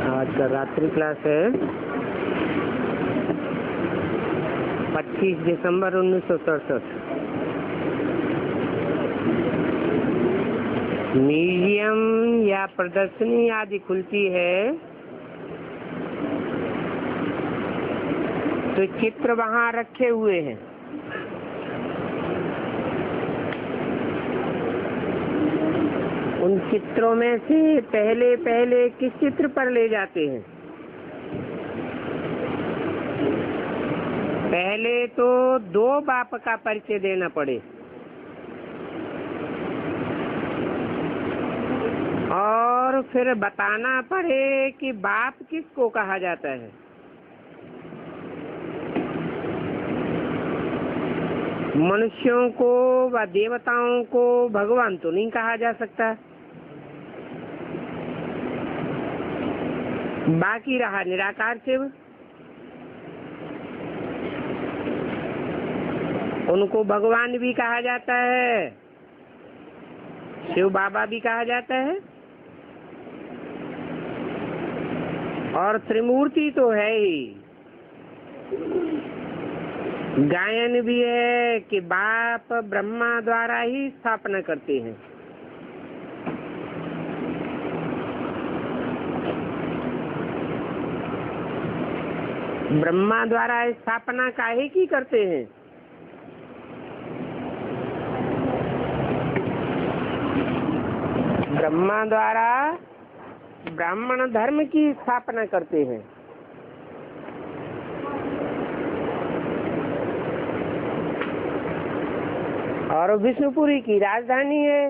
आज का रात्रि क्लास है 25 दिसंबर 1967। म्यूजियम या प्रदर्शनी आदि खुलती है तो चित्र वहाँ रखे हुए हैं। उन चित्रों में से पहले किस चित्र पर ले जाते हैं? पहले तो दो बाप का परिचय देना पड़े और फिर बताना पड़े कि बाप किसको कहा जाता है। मनुष्यों को व देवताओं को भगवान तो नहीं कहा जा सकता। बाकी रहा निराकार शिव, उनको भगवान भी कहा जाता है, शिव बाबा भी कहा जाता है, और त्रिमूर्ति तो है ही। गायन भी है कि बाप ब्रह्मा द्वारा ही स्थापना करते हैं। ब्रह्मा द्वारा स्थापना काहे की करते हैं? ब्रह्मा द्वारा ब्राह्मण धर्म की स्थापना करते हैं। और विष्णुपुरी की राजधानी है।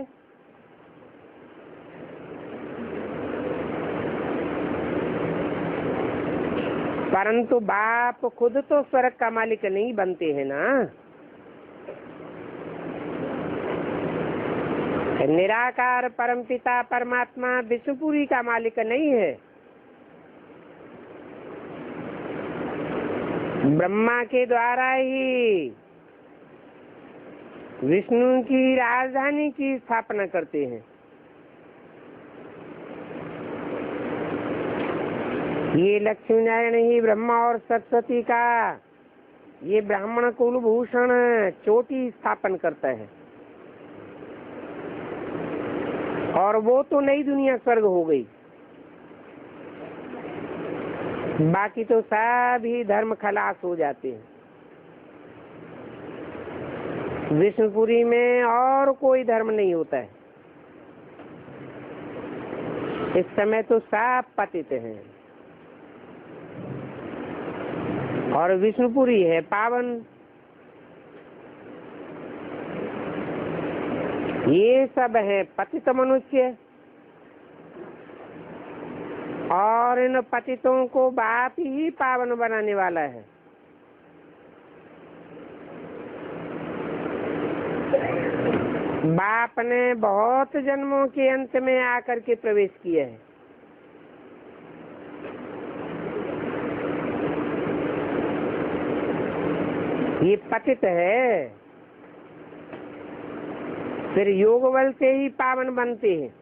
परंतु बाप खुद तो स्वर्ग का मालिक नहीं बनते हैं ना। निराकार परमपिता परमात्मा विष्णुपुरी का मालिक नहीं है। ब्रह्मा के द्वारा ही विष्णु की राजधानी की स्थापना करते हैं। ये लक्ष्मी नारायण ही ब्रह्मा और सरस्वती का ये ब्राह्मण कुलभूषण चोटी स्थापन करता है। और वो तो नई दुनिया स्वर्ग हो गई। बाकी तो सभी धर्म खलास हो जाते हैं। विष्णुपुरी में और कोई धर्म नहीं होता है। इस समय तो सब पतित हैं और विष्णुपुरी है पावन। ये सब है पतित मनुष्य और इन पतितों को बाप ही पावन बनाने वाला है। बाप ने बहुत जन्मों के अंत में आकर के प्रवेश किया है। ये पतित है, फिर योग बल से ही पावन बनते हैं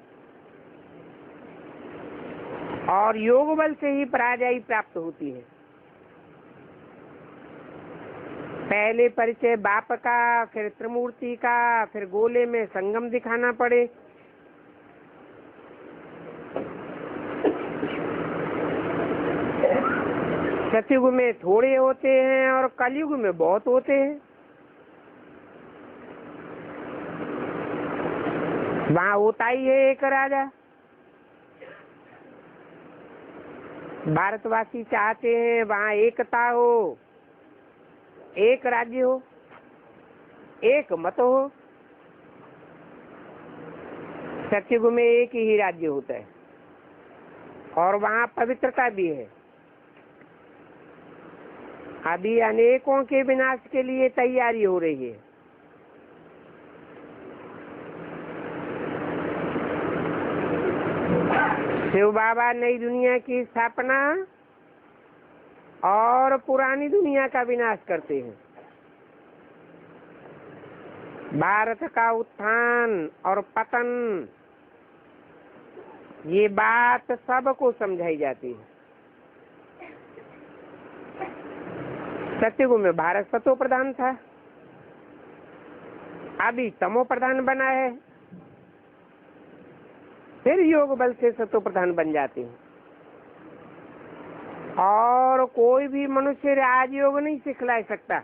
और योग बल से ही पराजय प्राप्त होती है। पहले परिचय बाप का, फिर त्रिमूर्ति का, फिर गोले में संगम दिखाना पड़े। सतयुग में थोड़े होते हैं और कलयुग में बहुत होते हैं। वहाँ होता ही है एक राजा। भारतवासी चाहते हैं वहाँ एकता हो, एक राज्य हो, एक मत हो। सतयुग में एक ही राज्य होता है और वहाँ पवित्रता भी है। अभी अनेकों के विनाश के लिए तैयारी हो रही है। शिव बाबा नई दुनिया की स्थापना और पुरानी दुनिया का विनाश करते हैं। भारत का उत्थान और पतन, ये बात सबको समझाई जाती है। सतयुग में भारत सतो प्रधान था, अभी तमो प्रधान बना है, फिर योग बल से सतो प्रधान बन जाते हैं। और कोई भी मनुष्य राजयोग नहीं सिखला सकता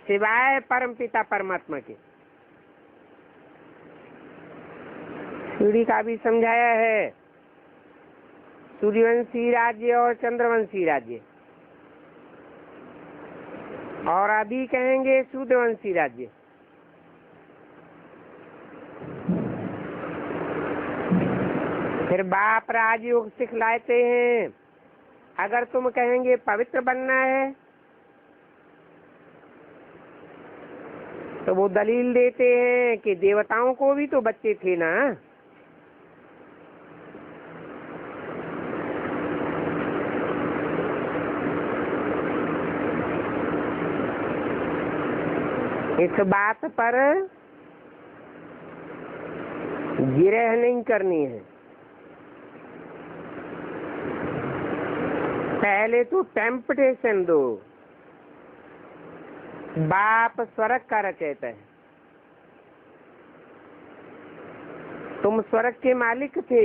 सिवाय परम पिता परमात्मा के। सूर्य का भी समझाया है, सूर्यवंशी राज्य और चंद्रवंशी राज्य, और अभी कहेंगे शूद्रवंशी राज्य। फिर बाप राजयोग सिखलाते हैं। अगर तुम कहेंगे पवित्र बनना है तो वो दलील देते हैं कि देवताओं को भी तो बच्चे थे ना। इस बात पर गिरह नहीं करनी है। पहले तो टेम्पटेशन दो। बाप स्वर्ग का रचयिता है, तुम स्वर्ग के मालिक थे।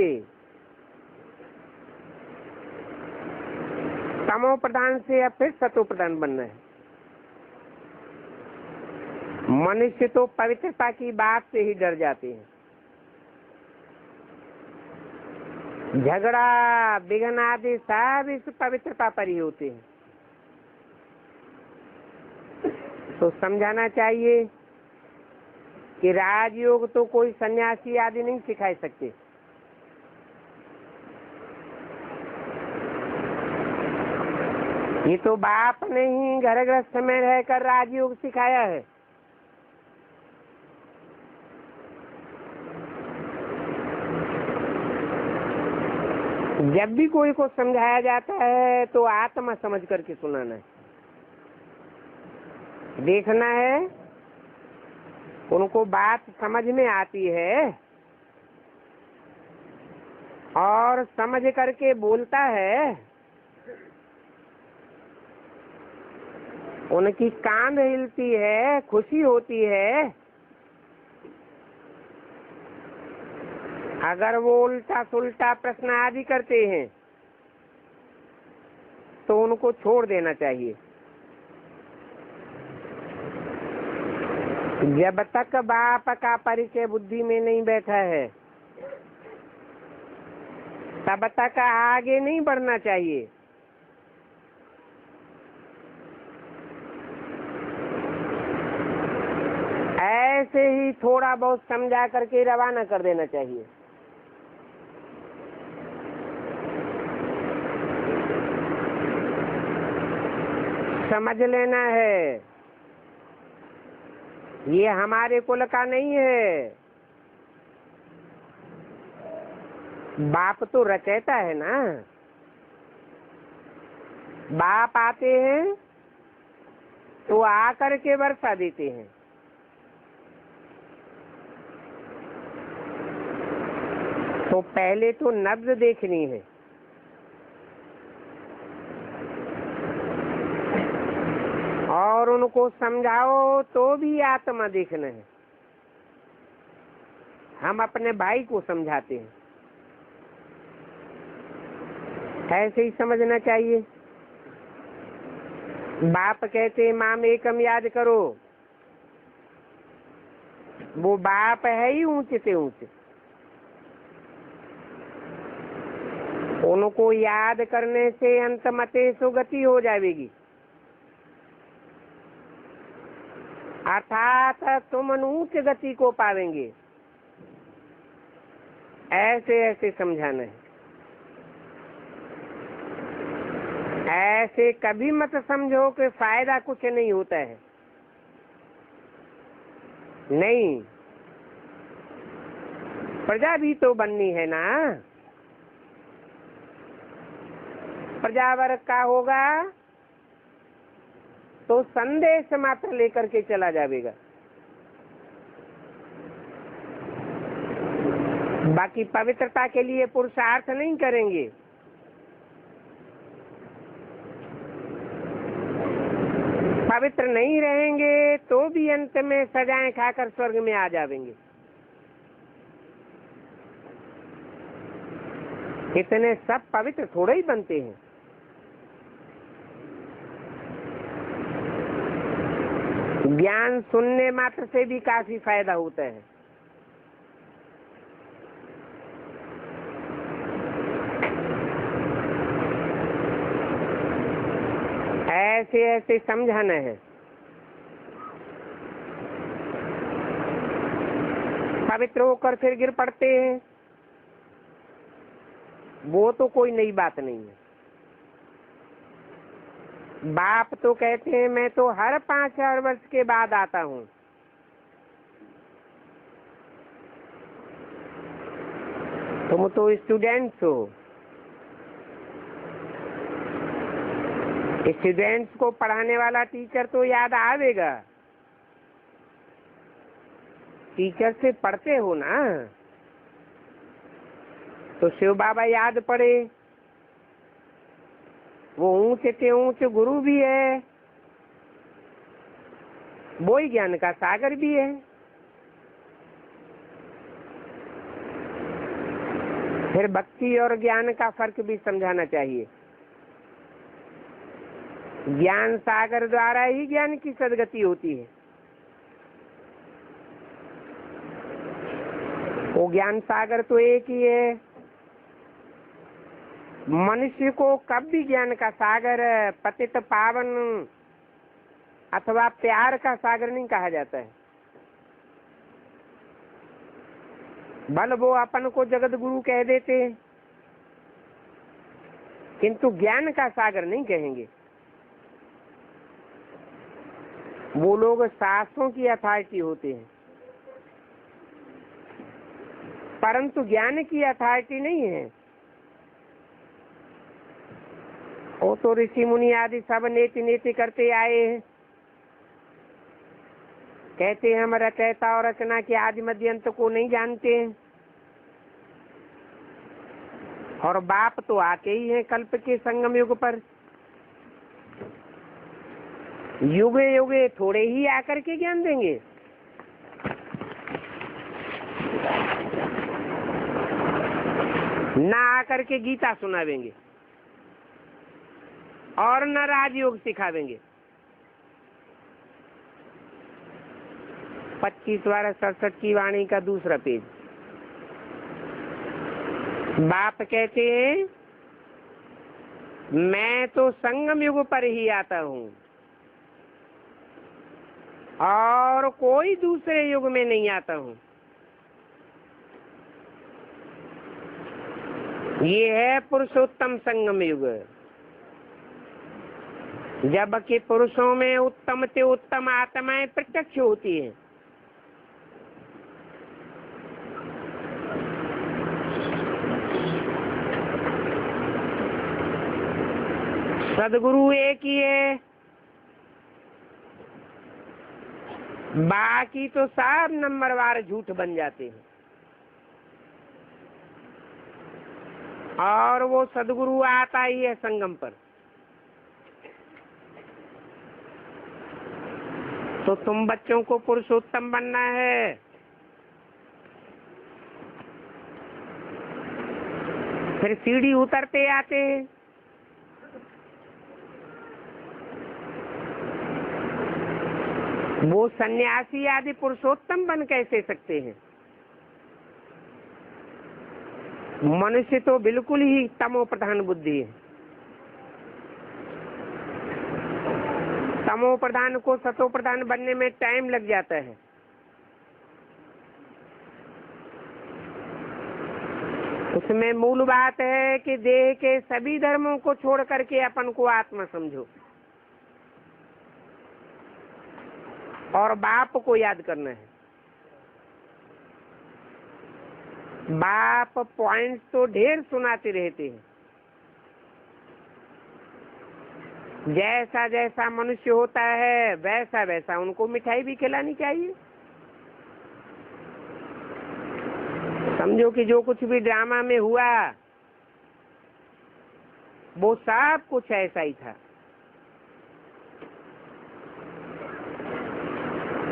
तमो प्रधान से अब फिर सतो प्रधान बनना है। मनुष्य तो पवित्रता की बात से ही डर जाते हैं। झगड़ा विघ्न आदि सब इस पवित्रता पर ही होते हैं। तो समझाना चाहिए कि राजयोग तो कोई सन्यासी आदि नहीं सिखा सकते। ये तो बाप ने ही घर गृहस्थ में रहकर राजयोग सिखाया है। जब भी कोई को समझाया जाता है तो आत्मा समझ करके सुनाना है, देखना है उनको बात समझ में आती है और समझ करके बोलता है। उनकी कान हिलती है, खुशी होती है। अगर वो उल्टा सुल्टा प्रश्न आदि करते हैं तो उनको छोड़ देना चाहिए। जब तक बाप का परिचय बुद्धि में नहीं बैठा है तब तक आगे नहीं बढ़ना चाहिए। ऐसे ही थोड़ा बहुत समझा करके रवाना कर देना चाहिए। समझ लेना है ये हमारे कुल का नहीं है। बाप तो रचयिता है ना। बाप आते हैं तो आकर के वर्षा देते हैं। तो पहले तो नब्ज देखनी है, और उनको समझाओ तो भी आत्मा देखना है। हम अपने भाई को समझाते हैं, ऐसे ही समझना चाहिए। बाप कहते माम एकम याद करो, वो बाप है ही ऊंचे से ऊंचे। उनको याद करने से अंत मते सुगति हो जाएगी, अर्थात तुम उच्च गति को पावेंगे। ऐसे ऐसे समझाना है। ऐसे कभी मत समझो कि फायदा कुछ नहीं होता है। नहीं, प्रजा भी तो बननी है ना। प्रजा वर्ग का होगा तो संदेश मात्र लेकर के चला जाएगा, बाकी पवित्रता के लिए पुरुषार्थ नहीं करेंगे। पवित्र नहीं रहेंगे तो भी अंत में सजाएं खाकर स्वर्ग में आ जाएंगे। इतने सब पवित्र थोड़े ही बनते हैं। ज्ञान सुनने मात्र से भी काफी फायदा होता है। ऐसे ऐसे समझाना है। पवित्र होकर फिर गिर पड़ते हैं, वो तो कोई नई बात नहीं है। बाप तो कहते हैं मैं तो हर 5-4 वर्ष के बाद आता हूँ। तुम तो स्टूडेंट्स हो, स्टूडेंट्स को पढ़ाने वाला टीचर तो याद आवेगा। टीचर से पढ़ते हो ना, तो शिव बाबा याद पड़े। वो ऊंचे से ऊंच गुरु भी है, वो ही ज्ञान का सागर भी है। फिर भक्ति और ज्ञान का फर्क भी समझाना चाहिए। ज्ञान सागर द्वारा ही ज्ञान की सदगति होती है। वो ज्ञान सागर तो एक ही है। मनुष्य को कभी ज्ञान का सागर, पतित पावन अथवा प्यार का सागर नहीं कहा जाता है। भल वो अपन को जगत गुरु कह देते हैं, किंतु ज्ञान का सागर नहीं कहेंगे। वो लोग शास्त्रों की अथॉरिटी होते हैं, परंतु ज्ञान की अथॉरिटी नहीं है। वो तो ऋषि मुनि आदि सब नेति नेति करते आए हैं। कहते हैं हम रचयिता और रचना के आदि मध्य अंत को नहीं जानते हैं। और बाप तो आते ही हैं कल्प के संगम युग पर। युगे युगे थोड़े ही आकर के ज्ञान देंगे। ना आकर के गीता सुनावेंगे और न राजयोग सिखावेंगे। 25/67 की वाणी का दूसरा पेज। बाप कहते हैं मैं तो संगम युग पर ही आता हूँ और कोई दूसरे युग में नहीं आता हूँ। ये है पुरुषोत्तम संगम युग, जबकि पुरुषों में उत्तम से उत्तम आत्माएं प्रत्यक्ष होती हैं। सदगुरु एक ही है, बाकी तो सब नंबरवार झूठ बन जाते हैं। और वो सदगुरु आता ही है संगम पर। तो तुम बच्चों को पुरुषोत्तम बनना है, फिर सीढ़ी उतरते आते हैं। वो सन्यासी आदि पुरुषोत्तम बन कैसे सकते हैं? मनुष्य तो बिल्कुल ही तमो प्रधान बुद्धि है। तमो प्रधान को सतो प्रधान बनने में टाइम लग जाता है। उसमें मूल बात है कि देह के सभी धर्मों को छोड़ करके अपन को आत्मा समझो और बाप को याद करना है। बाप पॉइंट्स तो ढेर सुनाते रहते हैं। जैसा जैसा मनुष्य होता है वैसा वैसा उनको मिठाई भी खिलानी चाहिए। समझो कि जो कुछ भी ड्रामा में हुआ वो सब कुछ ऐसा ही था।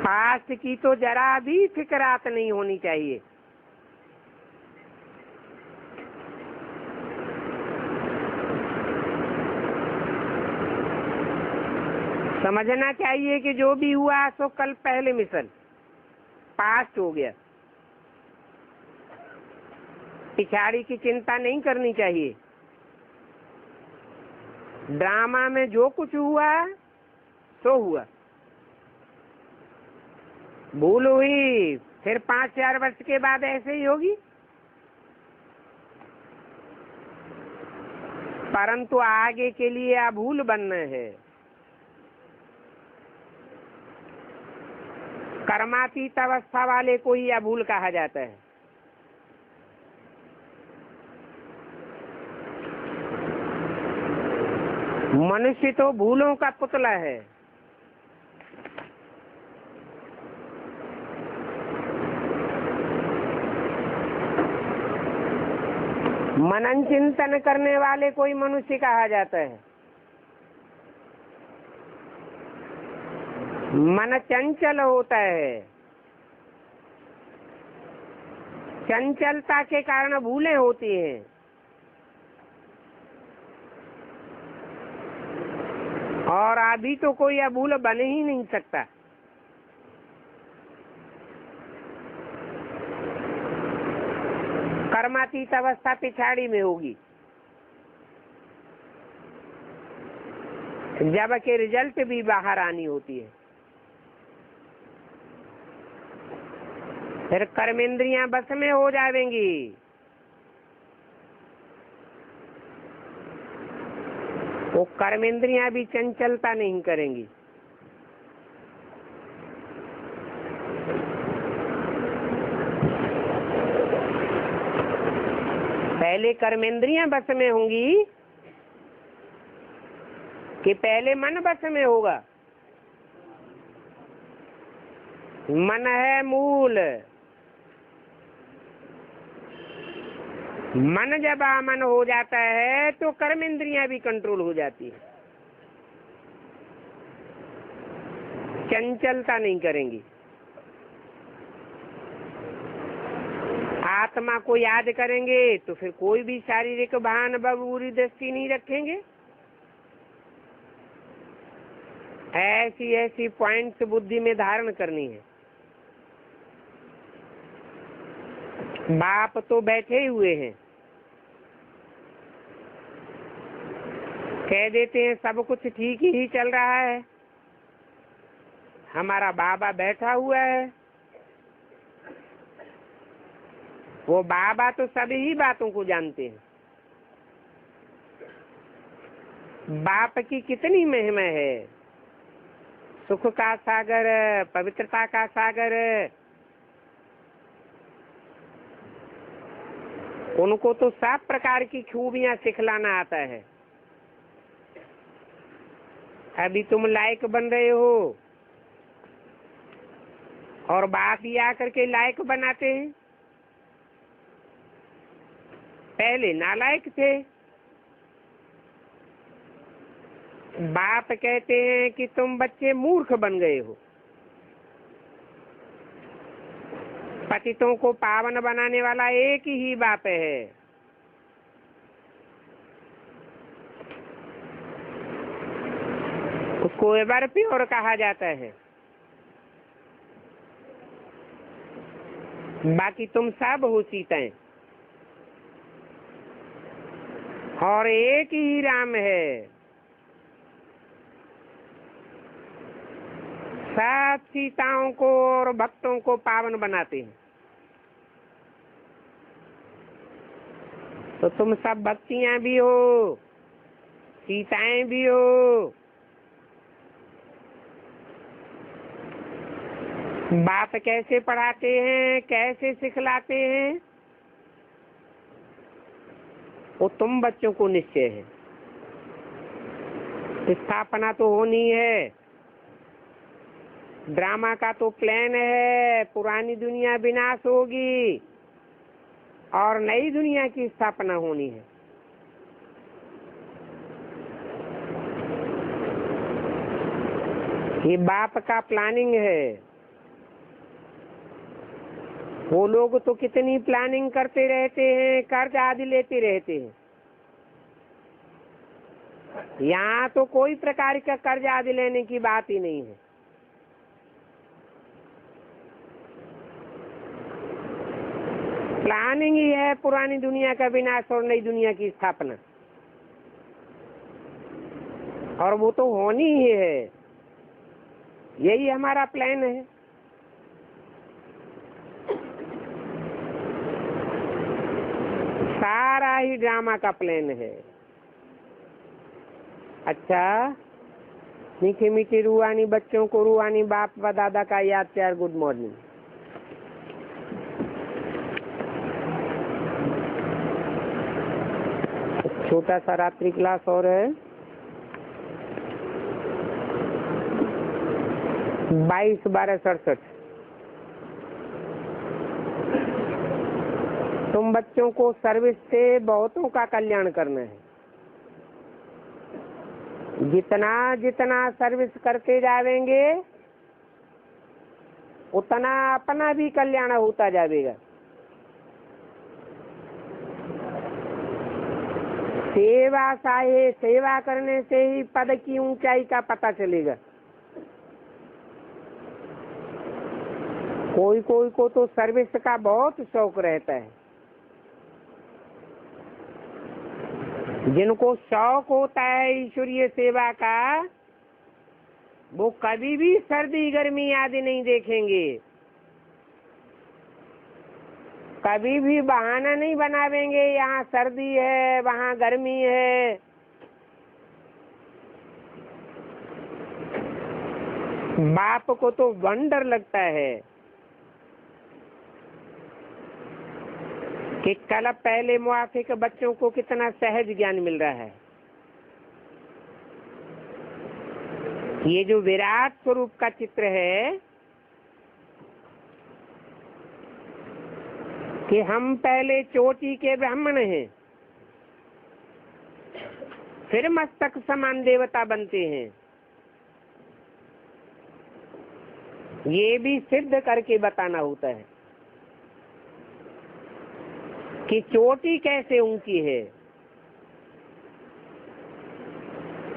पास्ट की तो जरा भी फिक्रात नहीं होनी चाहिए। समझना चाहिए कि जो भी हुआ सो कल पहले मिसल पास्ट हो गया। पिछाड़ी की चिंता नहीं करनी चाहिए। ड्रामा में जो कुछ हुआ सो हुआ। भूल हुई फिर 5-4 वर्ष के बाद ऐसे ही होगी। परंतु आगे के लिए अभूल बनना है। कर्मातीत अवस्था वाले को ही अभूल कहा जाता है। मनुष्य तो भूलों का पुतला है। मनन चिंतन करने वाले को ही मनुष्य कहा जाता है। मन चंचल होता है। चंचलता के कारण भूलें होती हैं। और अभी तो कोई अभूल बन ही नहीं सकता। कर्मातीत अवस्था पिछाड़ी में होगी जबकि रिजल्ट भी बाहर आनी होती है। फिर कर्मेंद्रियां बस में हो जाएंगी। वो कर्मेंद्रियां भी चंचलता नहीं करेंगी। पहले कर्मेंद्रियां बस में होंगी कि पहले मन बस में होगा? मन है मूल। मन जब आमन हो जाता है तो कर्मेंद्रियां भी कंट्रोल हो जाती है। चंचलता नहीं करेंगी। आत्मा को याद करेंगे तो फिर कोई भी शारीरिक भान बुरी दृष्टि नहीं रखेंगे। ऐसी ऐसी पॉइंट्स बुद्धि में धारण करनी है। बाप तो बैठे हुए हैं, कह देते हैं सब कुछ ठीक ही चल रहा है, हमारा बाबा बैठा हुआ है। वो बाबा तो सभी ही बातों को जानते हैं। बाप की कितनी महिमा है। सुख का सागर, पवित्रता का सागर। उनको तो सब प्रकार की खूबियां सिखलाना आता है। अभी तुम लायक बन रहे हो और बाप ही आकर के लायक बनाते हैं। पहले नालायक थे, बाप कहते हैं कि तुम बच्चे मूर्ख बन गए हो। पतितों को पावन बनाने वाला एक ही बाप है। उसको एवर प्योर कहा जाता है। बाकी तुम सब हो सीताएं, और एक ही राम है। सब सीताओं को और भक्तों को पावन बनाते हैं। तो तुम सब भक्तियां भी हो, सीताएं भी हो। बाप कैसे पढ़ाते हैं, कैसे सिखलाते हैं, वो तुम बच्चों को निश्चय है। स्थापना तो होनी है, ड्रामा का तो प्लान है। पुरानी दुनिया विनाश होगी और नई दुनिया की स्थापना होनी है। ये बाप का प्लानिंग है। वो लोग तो कितनी प्लानिंग करते रहते हैं, कर्ज आदि लेते रहते हैं। यहाँ तो कोई प्रकार का कर्ज आदि लेने की बात ही नहीं है। प्लानिंग ही है पुरानी दुनिया का विनाश और नई दुनिया की स्थापना, और वो तो होनी ही है। यही हमारा प्लान है। सारा ही ड्रामा का प्लान है। अच्छा, मीठी मीठी रूहानी बच्चों को रूहानी बाप व दादा का याद प्यार गुड मॉर्निंग। छोटा सा रात्रि क्लास और है। 22/12/67। तुम बच्चों को सर्विस से बहुतों का कल्याण करना है। जितना जितना सर्विस करते जाएंगे उतना अपना भी कल्याण होता जाएगा। सेवा करने से ही पद की ऊंचाई का पता चलेगा। कोई कोई को तो सर्विस का बहुत शौक रहता है। जिनको शौक होता है ईश्वरीय सेवा का, वो कभी भी सर्दी गर्मी आदि नहीं देखेंगे, कभी भी बहाना नहीं बनावेंगे यहाँ सर्दी है वहाँ गर्मी है। बाप को तो वंडर लगता है कि कल पहले मुआफिक बच्चों को कितना सहज ज्ञान मिल रहा है। ये जो विराट स्वरूप का चित्र है कि हम पहले चोटी के ब्राह्मण हैं, फिर मस्तक समान देवता बनते हैं, ये भी सिद्ध करके बताना होता है कि चोटी कैसे ऊंची है।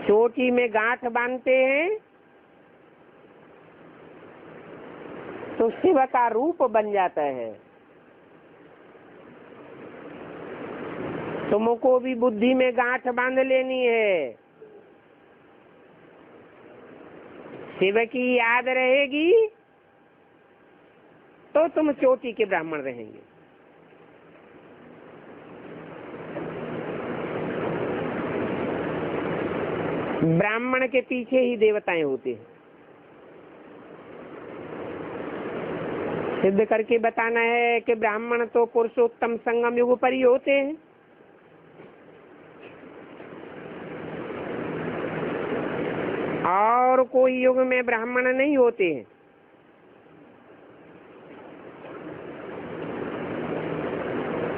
चोटी में गांठ बांधते हैं तो शिव का रूप बन जाता है। तुमको भी बुद्धि में गांठ बांध लेनी है। शिव की याद रहेगी तो तुम चोटी के ब्राह्मण रहेंगे। ब्राह्मण के पीछे ही देवताएं होते हैं। सिद्ध करके बताना है कि ब्राह्मण तो पुरुषोत्तम संगम युग पर ही होते हैं। और कोई युग में ब्राह्मण नहीं होते हैं।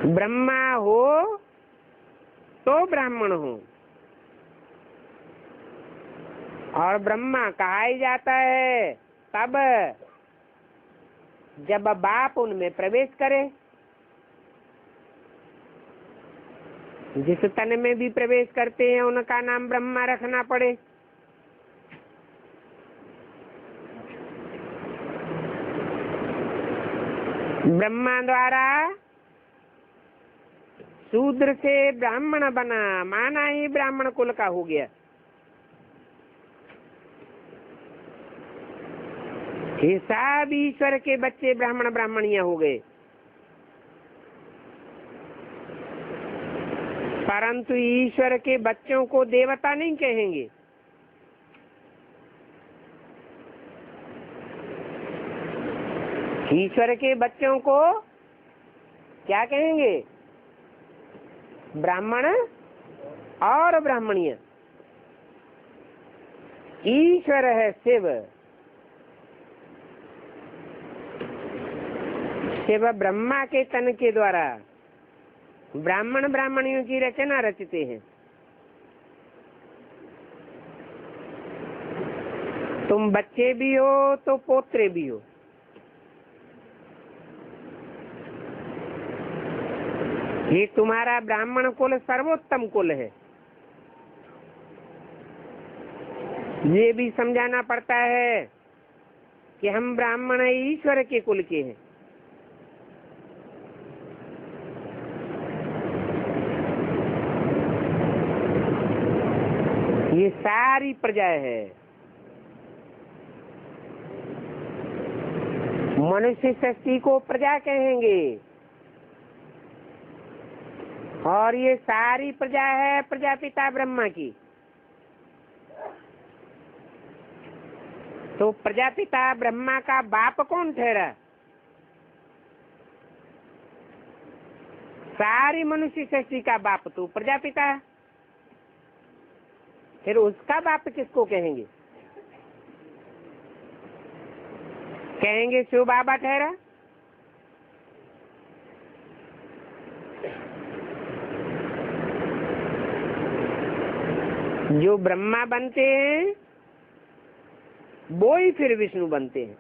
ब्रह्मा हो तो ब्राह्मण हो, और ब्रह्मा कहा ही जाता है तब जब बाप उनमें प्रवेश करे। जिस तन में भी प्रवेश करते हैं उनका नाम ब्रह्मा रखना पड़े। ब्रह्मा द्वारा शूद्र से ब्राह्मण बना, माना ही ब्राह्मण कुल का हो गया। ये सब ईश्वर के बच्चे ब्राह्मण ब्राह्मणियां हो गए, परंतु ईश्वर के बच्चों को देवता नहीं कहेंगे। ईश्वर के बच्चों को क्या कहेंगे? ब्राह्मण और ब्राह्मणियां। ईश्वर है शिव, शिव ब्रह्मा के तन के द्वारा ब्राह्मण ब्राह्मणियों की रचना रचते हैं। तुम बच्चे भी हो तो पोत्रे भी हो। ये तुम्हारा ब्राह्मण कुल सर्वोत्तम कुल है। ये भी समझाना पड़ता है कि हम ब्राह्मण ईश्वर के कुल के हैं। ये सारी प्रजा है। मनुष्य सृष्टि को प्रजा कहेंगे, और ये सारी प्रजा है प्रजापिता ब्रह्मा की। तो प्रजापिता ब्रह्मा का बाप कौन ठहरा? सारी मनुष्य सृष्टि का बाप तो प्रजापिता। फिर उसका बाप किसको कहेंगे? कहेंगे शिव बाबा ठहरा। जो ब्रह्मा बनते हैं वो ही फिर विष्णु बनते हैं।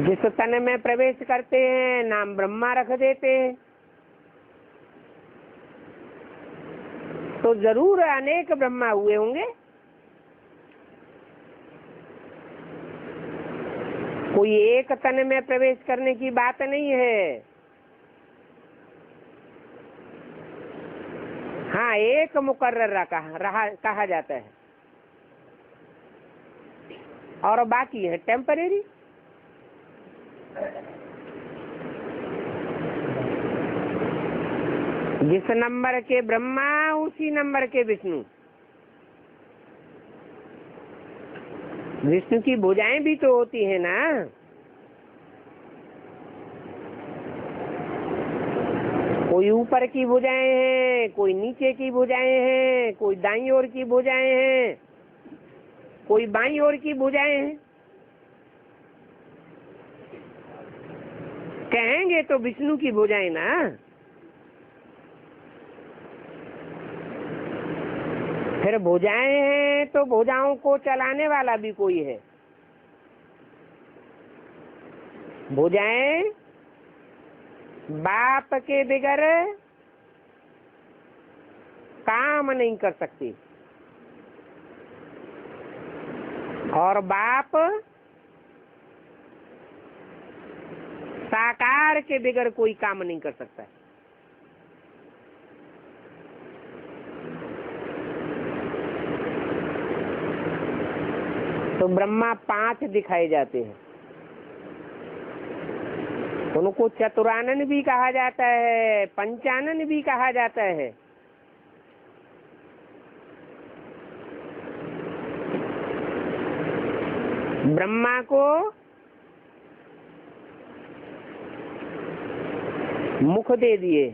जिस तन में प्रवेश करते हैं नाम ब्रह्मा रख देते हैं। तो जरूर अनेक ब्रह्मा हुए होंगे। कोई एक तन में प्रवेश करने की बात नहीं है। हाँ, एक मुकर्रर कहा जाता है, और बाकी है टेम्परेरी। जिस नंबर के ब्रह्मा उसी नंबर के विष्णु। विष्णु की भुजाएं भी तो होती है ना। कोई ऊपर की भुजाएं हैं, कोई नीचे की भुजाएं हैं, कोई दाईं ओर की भुजाएं हैं, कोई बाईं ओर की भुजाएं हैं। कहेंगे तो विष्णु की भुजाएं ना। फिर भुजाएं हैं तो भुजाओं को चलाने वाला भी कोई है। भुजाएं बाप के बगैर काम नहीं कर सकती, और बाप साकार के बगैर कोई काम नहीं कर सकता। तो ब्रह्मा 5 दिखाए जाते हैं। उनको चतुरानन भी कहा जाता है, पंचानन भी कहा जाता है। ब्रह्मा को मुख दे दिए,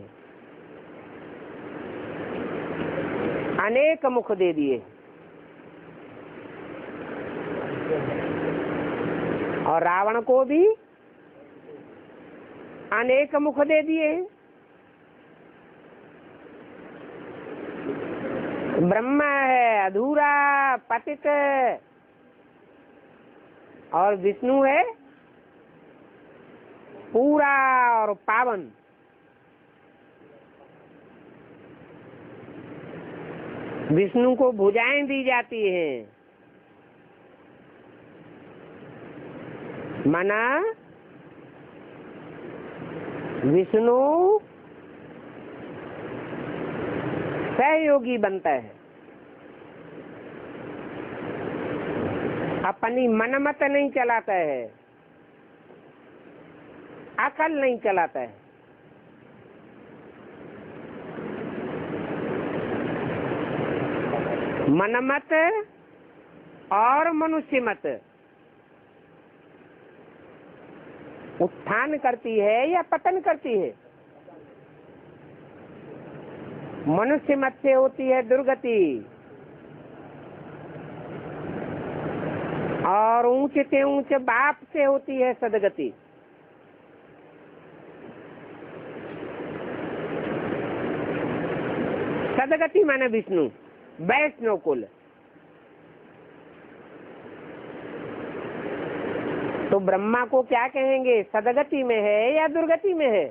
अनेक मुख दे दिए, और रावण को भी अनेक मुख दे दिए हैं। ब्रह्मा है अधूरा पतित और विष्णु है पूरा और पावन। विष्णु को भुजाएं दी जाती हैं, माना विष्णु सहयोगी बनता है, अपनी मनमत नहीं चलाता है, अकल नहीं चलाता है। मनमत और मनुष्य मत उत्थान करती है या पतन करती है? मनुष्य मत से होती है दुर्गति और ऊंचे से ऊंचे बाप से होती है सदगति। सदगति माने विष्णु, वैष्णव कुल। तो ब्रह्मा को क्या कहेंगे, सदगति में है या दुर्गति में है?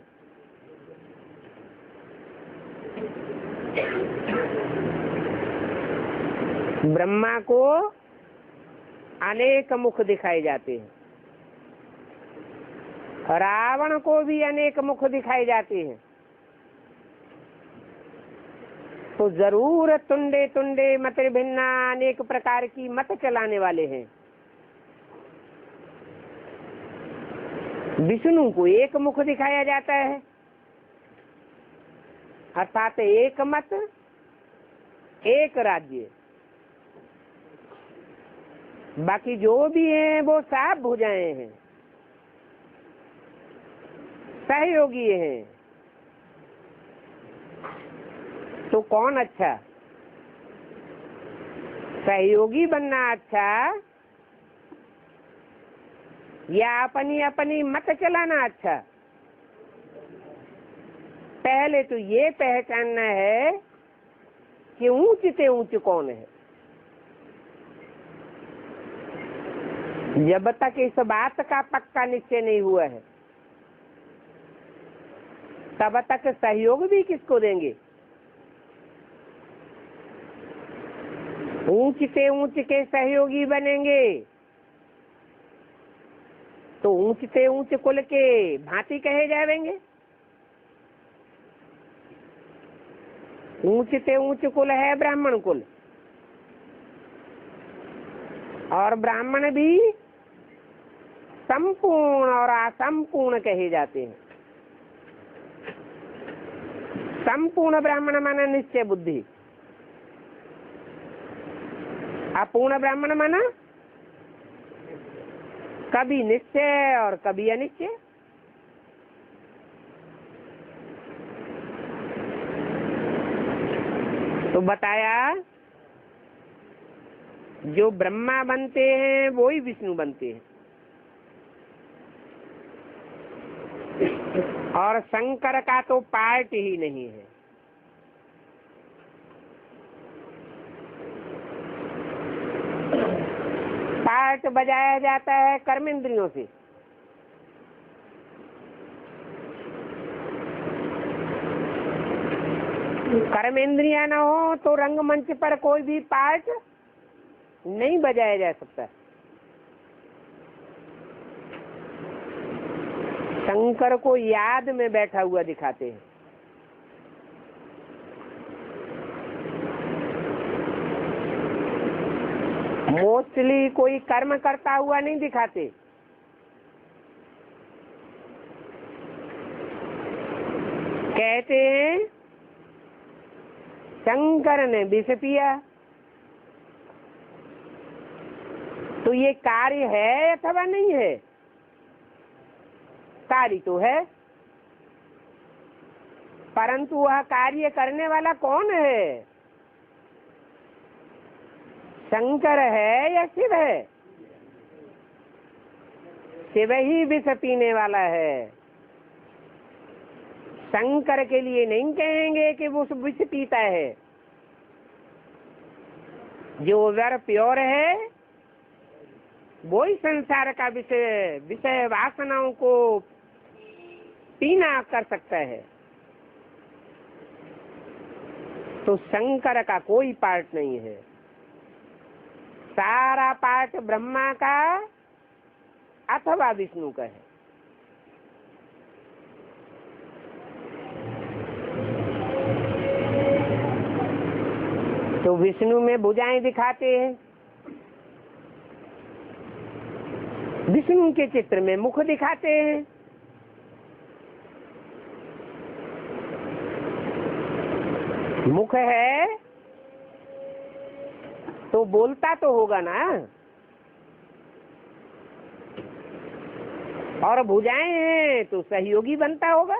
ब्रह्मा को अनेक मुख दिखाए जाते हैं, रावण को भी अनेक मुख दिखाए जाते हैं। तो जरूर तुंडे तुंडे मत भिन्ना अनेक प्रकार की मत चलाने वाले हैं। विष्णु को एक मुख दिखाया जाता है, अर्थात एक मत एक राज्य। बाकी जो भी हैं वो सब भुजाएं हैं, सहयोगी हैं। तो कौन अच्छा? सहयोगी बनना अच्छा या अपनी अपनी मत चलाना अच्छा? पहले तो ये पहचानना है कि ऊंच से ऊंच कौन है। जब तक इस बात का पक्का निश्चय नहीं हुआ है तब तक सहयोग भी किसको देंगे? ऊंच से ऊंच के सहयोगी बनेंगे तो ऊंच से ऊंच कुल के भांति कहे जाएंगे। ऊंच से ऊंच कुल है ब्राह्मण कुल, और ब्राह्मण भी संपूर्ण और असंपूर्ण कहे जाते हैं। संपूर्ण ब्राह्मण माना निश्चय बुद्धि, अपूर्ण ब्राह्मण माना कभी निश्चय और कभी अनिश्चय। तो बताया जो ब्रह्मा बनते हैं वो ही विष्णु बनते हैं, और शंकर का तो पार्ट ही नहीं है। पार्ट बजाया जाता है कर्मेंद्रियों से। कर्मेंद्रियां न हो तो रंगमंच पर कोई भी पार्ट नहीं बजाया जा सकता। शंकर को याद में बैठा हुआ दिखाते हैं। मोस्टली कोई कर्म करता हुआ नहीं दिखाते। कहते हैं शंकर ने विष पिया, तो ये कार्य है अथवा नहीं है? कार्य तो है, परंतु वह कार्य करने वाला कौन है? शंकर है या शिव है? शिव ही विष पीने वाला है। शंकर के लिए नहीं कहेंगे कि वो विष पीता है। जो वर प्योर है वो ही संसार का विषय वासनाओं को पीना कर सकता है। तो शंकर का कोई पार्ट नहीं है, सारा पार्ट ब्रह्मा का अथवा विष्णु का है। तो विष्णु में भुजाएं दिखाते हैं, विष्णु के चित्र में मुख दिखाते हैं। मुख है तो बोलता तो होगा ना, और भुजाएं हैं तो सहयोगी बनता होगा।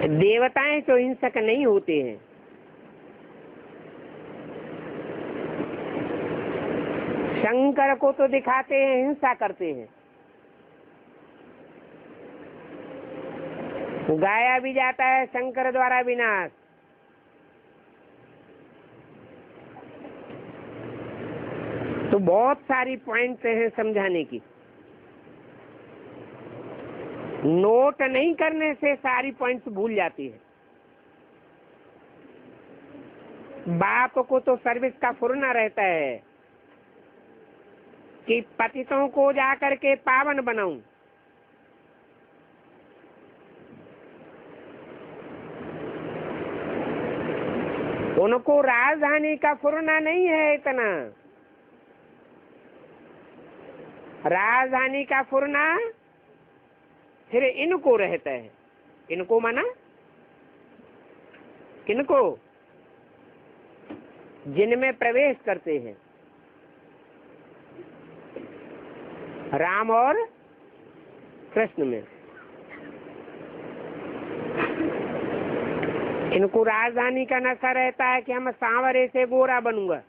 देवताएं तो हिंसक नहीं होते हैं। शंकर को तो दिखाते हैं हिंसा करते हैं। गाया भी जाता है शंकर द्वारा विनाश। तो बहुत सारी पॉइंट्स हैं समझाने की। नोट नहीं करने से सारी पॉइंट्स भूल जाती है। बाप को तो सर्विस का फुरना रहता है कि पतितों को जाकर के पावन बनाऊं। उनको राजधानी का फुरना नहीं है इतना। राजधानी का फुरना फिर इनको रहता है। इनको माना किनको? जिनमें प्रवेश करते हैं राम और कृष्ण में, इनको राजधानी का नशा रहता है कि हम सांवरे से गोरा बनूंगा।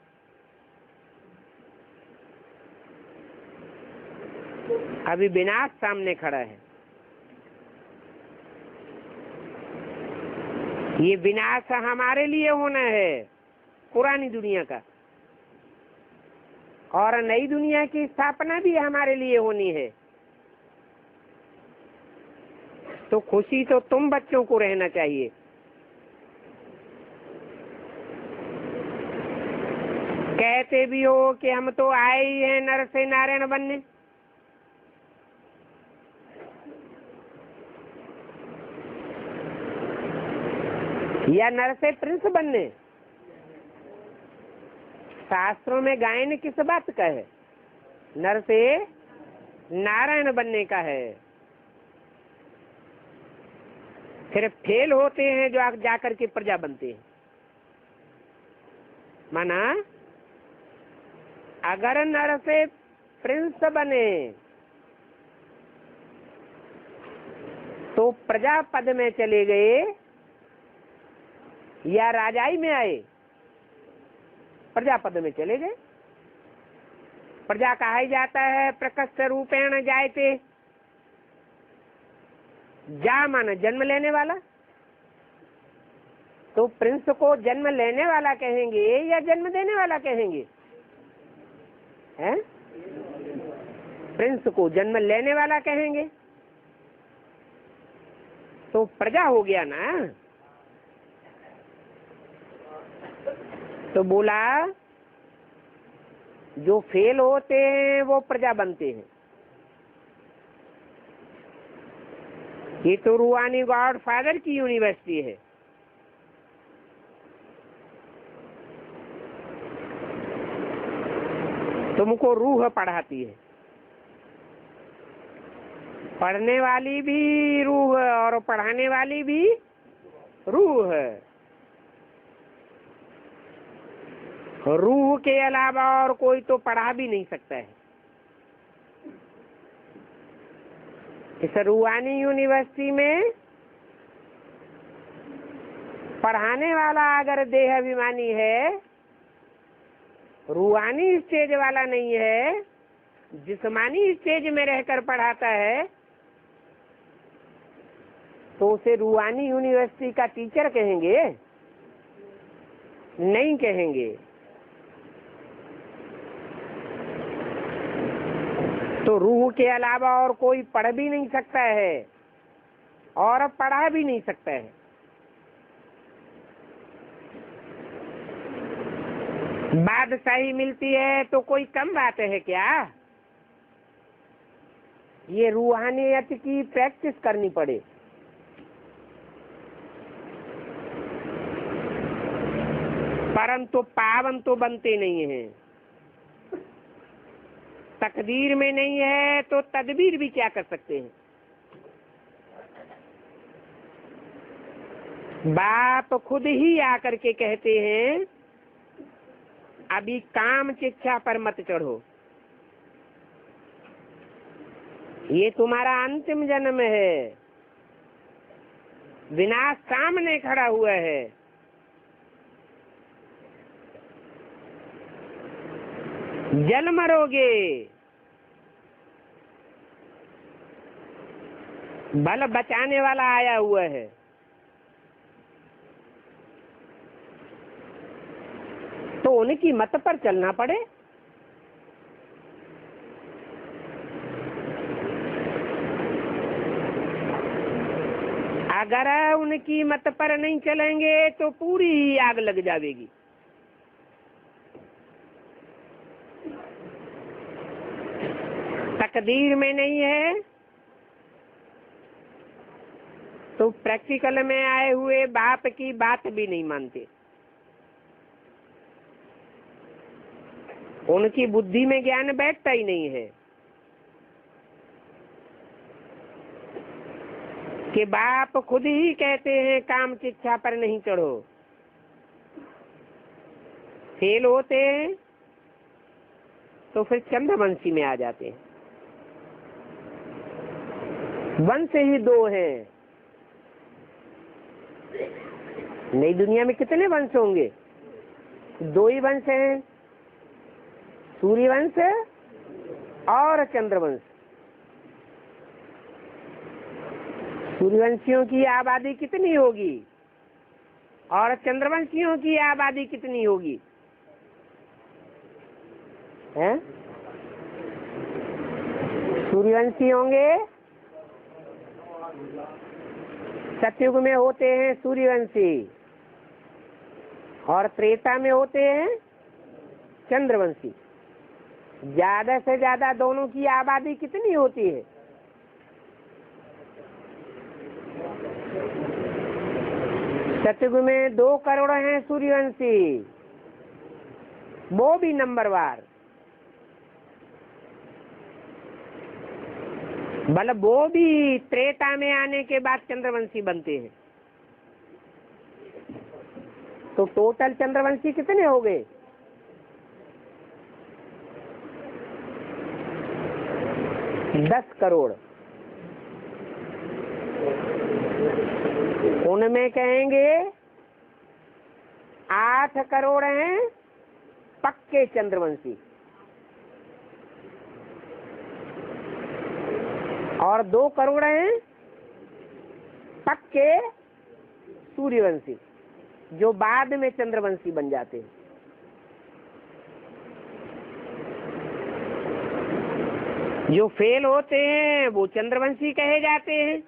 अभी विनाश सामने खड़ा है। ये विनाश हमारे लिए होना है, पुरानी दुनिया का, और नई दुनिया की स्थापना भी हमारे लिए होनी है। तो खुशी तो तुम बच्चों को रहना चाहिए। कहते भी हो कि हम तो आए ही हैं नर से नारायण बनने। या नर से प्रिंस बनने। शास्त्रों में गायन किस बात का है? नर से नारायण बनने का है। फिर फेल होते हैं जो जाकर के प्रजा बनते हैं। माना अगर नर से प्रिंस बने तो प्रजा पद में चले गए या राजाई में आए, प्रजा पद में चले गए। प्रजा कहा ही जाता है प्रकट रूपेण जायते। जा माना जन्म लेने वाला। तो प्रिंस को जन्म लेने वाला कहेंगे या जन्म देने वाला कहेंगे? हैं? प्रिंस को जन्म लेने वाला कहेंगे। तो प्रजा हो गया ना। तो बोला जो फेल होते हैं वो प्रजा बनते हैं। ये तो रूहानी गॉड फादर की यूनिवर्सिटी है। तुमको रूह पढ़ाती है। पढ़ने वाली भी रूह और पढ़ाने वाली भी रूह है। रूह के अलावा और कोई तो पढ़ा भी नहीं सकता है। इस रूहानी यूनिवर्सिटी में पढ़ाने वाला अगर देह अभिमानी है रूहानी स्टेज वाला नहीं है, जिस्मानी स्टेज में रहकर पढ़ाता है तो उसे रूहानी यूनिवर्सिटी का टीचर कहेंगे? नहीं कहेंगे। तो रूह के अलावा और कोई पढ़ भी नहीं सकता है और पढ़ा भी नहीं सकता है। बादशाही मिलती है तो कोई कम बात है क्या? ये रूहानियत की प्रैक्टिस करनी पड़े। परंतु पावन तो बनते नहीं हैं। तकदीर में नहीं है तो तदबीर भी क्या कर सकते हैं। बाप खुद ही आकर के कहते हैं अभी काम शिक्षा पर मत चढ़ो, ये तुम्हारा अंतिम जन्म है, विनाश सामने खड़ा हुआ है। जल मरोगे, बल बचाने वाला आया हुआ है। तो उनकी मत पर चलना पड़े। अगर उनकी मत पर नहीं चलेंगे तो पूरी ही आग लग जाएगी। तकदीर में नहीं है तो प्रैक्टिकल में आए हुए बाप की बात भी नहीं मानते। उनकी बुद्धि में ज्ञान बैठता ही नहीं है कि बाप खुद ही कहते हैं काम शिक्षा पर नहीं चढ़ो। फेल होते हैं तो फिर चंद्रवंशी में आ जाते हैं। वंश ही दो हैं। नई दुनिया में कितने वंश होंगे? दो ही वंश हैं, सूर्यवंश और चंद्रवंश। सूर्यवंशियों की आबादी कितनी होगी और चंद्रवंशियों की आबादी कितनी होगी? हैं? सूर्यवंशी होंगे, सतयुग में होते हैं सूर्यवंशी और त्रेता में होते हैं चंद्रवंशी। ज्यादा से ज्यादा दोनों की आबादी कितनी होती है? सतयुग में 2 करोड़ हैं सूर्यवंशी, वो भी नंबरवार। मतलब वो भी त्रेता में आने के बाद चंद्रवंशी बनते हैं। तो टोटल चंद्रवंशी कितने हो गए? 10 करोड़। उनमें कहेंगे 8 करोड़ हैं पक्के चंद्रवंशी और 2 करोड़ हैं पक्के सूर्यवंशी, जो बाद में चंद्रवंशी बन जाते हैं। जो फेल होते हैं वो चंद्रवंशी कहे जाते हैं।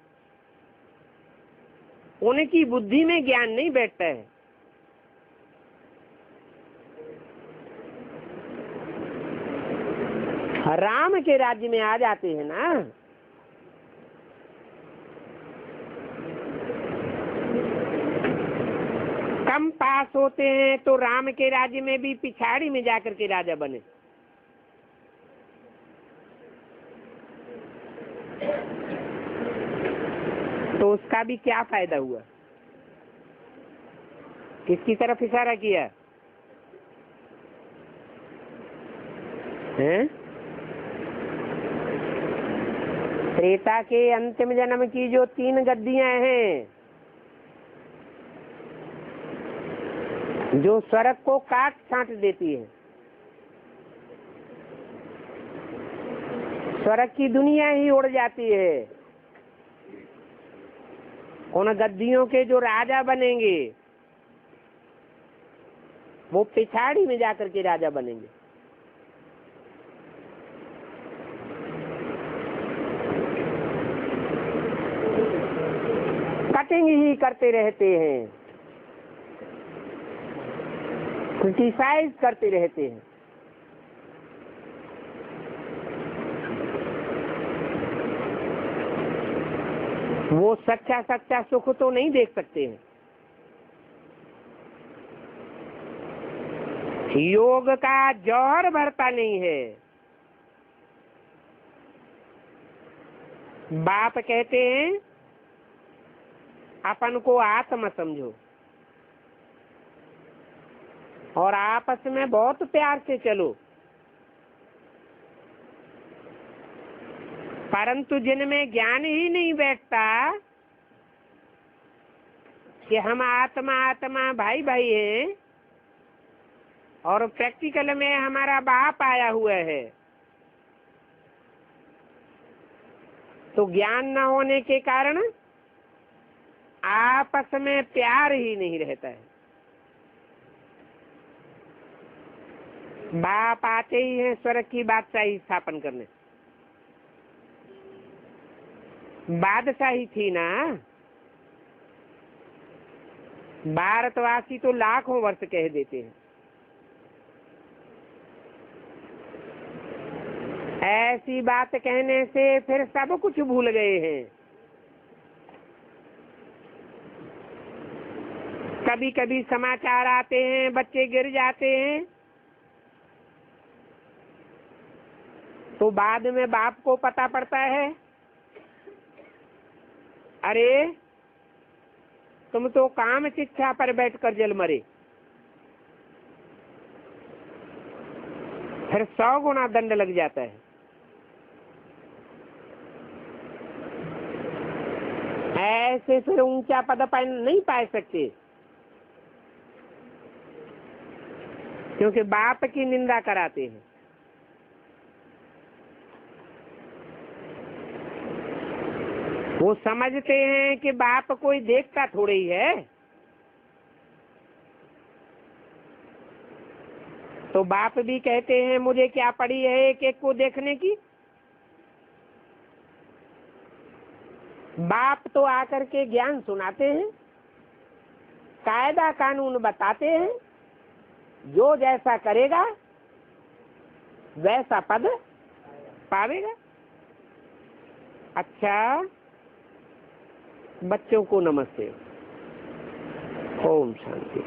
उनकी बुद्धि में ज्ञान नहीं बैठता है। राम के राज्य में आ जाते हैं ना, कम पास होते हैं तो राम के राज्य में भी पिछाड़ी में जाकर के राजा बने। तो उसका भी क्या फायदा हुआ? किसकी तरफ इशारा किया है? त्रेता के अंतिम जन्म की जो 3 गद्दियां हैं, जो स्वर्ग को काट छांट देती है, स्वर्ग की दुनिया ही उड़ जाती है। उन गद्दियों के जो राजा बनेंगे वो पिछाड़ी में जाकर के राजा बनेंगे। कटिंग ही करते रहते हैं, क्रिटिसाइज करते रहते हैं। वो सच्चा सच्चा सुख तो नहीं देख सकते हैं। योग का जौहर भरता नहीं है। बाप कहते हैं अपन को आत्मा समझो और आपस में बहुत प्यार से चलो, परंतु जिनमें ज्ञान ही नहीं बैठता कि हम आत्मा आत्मा भाई भाई हैं और प्रैक्टिकल में हमारा बाप आया हुआ है, तो ज्ञान न होने के कारण आपस में प्यार ही नहीं रहता है। बाप आते ही हैं स्वर्ग की बादशाही स्थापन करने। बादशाही थी ना, भारतवासी तो लाखों वर्ष कह देते हैं। ऐसी बात कहने से फिर सब कुछ भूल गए हैं। कभी कभी समाचार आते हैं, बच्चे गिर जाते हैं, तो बाद में बाप को पता पड़ता है, अरे तुम तो काम शिक्षा पर बैठकर जल मरे। फिर 100 गुना दंड लग जाता है। ऐसे फिर ऊंचा पद नहीं पा सकते, क्योंकि बाप की निंदा कराते हैं। वो समझते हैं कि बाप कोई देखता थोड़े ही है, तो बाप भी कहते हैं मुझे क्या पड़ी है एक एक को देखने की। बाप तो आकर के ज्ञान सुनाते हैं, कायदा कानून बताते हैं, जो जैसा करेगा वैसा पद पावेगा। अच्छा, बच्चों को नमस्ते। ओम शांति।